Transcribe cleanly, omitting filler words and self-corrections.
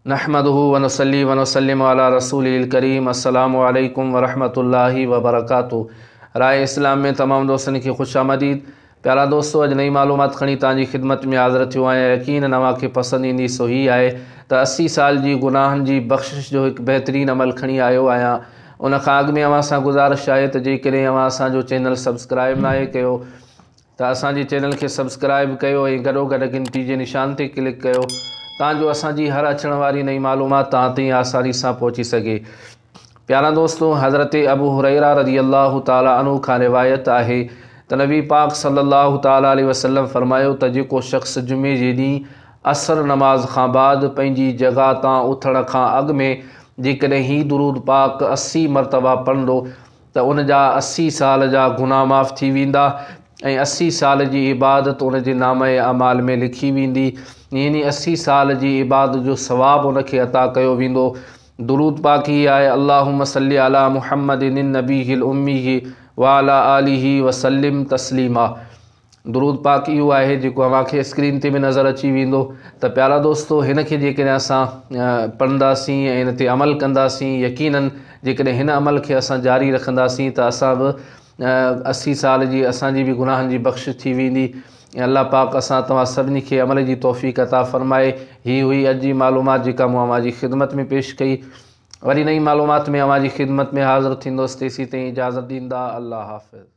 नहमदुहु व नुसल्ली व नुसल्लिमु अला रसूलिल करीम। अस्सलामु अलैकुम व रहमतुल्लाहि व बरकातुहू। राय इस्लाम में तमाम दोस्तन की खुशामदीद। प्यारा दोस्तों, अज नई मालूमात खणी तव्हांजी खिदमत में हाज़िर थियो आहियां। यकीन तव्हांखे पसंद ईंदी सो ही आहे त 80 साल जी गुनाहन जी बख्शिश जो एक बेहतरीन अमल खणी आयो आहियां। उन खां अॻु में अवां सां गुज़ारिश आहे त जेकॾहिं अवां असांजो चैनल सब्सक्राइब न आहे कयो त असांजे चैनल खे सब्सक्राइब कयो ऐं गॾोगॾु घंटी जे निशान ते क्लिक कयो ताजो असांजी हर अचण वारी नई मालूमात तव्हां ताईं आसानी सां पहुची सके। प्यारा दोस्तों, हज़रत अबू हुरैरा रज़ी अल्लाह ताला अन्हु खां रिवायत आहे त नबी पाक सल्लल्लाहु ताला अलैहि वसल्लम फरमायो त जेको शख़्स जुमे जे ॾींहुं असर नमाज खां बाद पंहिंजी जॻह तां उथण खां अॻु में जेकॾहिं ही दुरूद पाक 80 मरतबा पढ़ंदो त उन जा 80 साल जा गुनाह माफ़ थी वेंदा ऐं 80 साल जी इबादत उन जे नामे अमाल में लिखी वेंदी। यानी 80 साल जी इबादत जो सवाब उनखे अता कयो वेंदो। दुरूद पाक ही आहे अल्लाहुम्मा सल्ली अला मुहम्मदिन नबीहिल उम्मी व अला आलिहि वसल्लिम तस्लीमा। दुरूद पाक इहो आहे जेको अव्हांखे स्क्रीन ते बि नज़र अची वेंदो। त प्यारा दोस्तों, हिन खे जेकॾहिं असां पढ़ंदासीं ऐं इन ते अमल कंदासीं, यकीनन जेकॾहिं हिन अमल खे असां जारी रखंदासीं त असां बि 80 साल जी असांजी बि गुनाहनि जी बख़्शिश थी वेंदी। ऐं अल्लाह पाक असां तव्हां सभिनी खे अमल जी तौफ़ीक़ अता फ़रमाए। ही हुई अॼु जी मालूमात जेका मूं अव्हांजी ख़िदमत में पेश कई। वरी नई मालूमात में अव्हांजी ख़िदमत में हाज़िर थींदुसि। तेसीं ताईं इजाज़त ॾींदा। अल्लाह हाफ़िज़।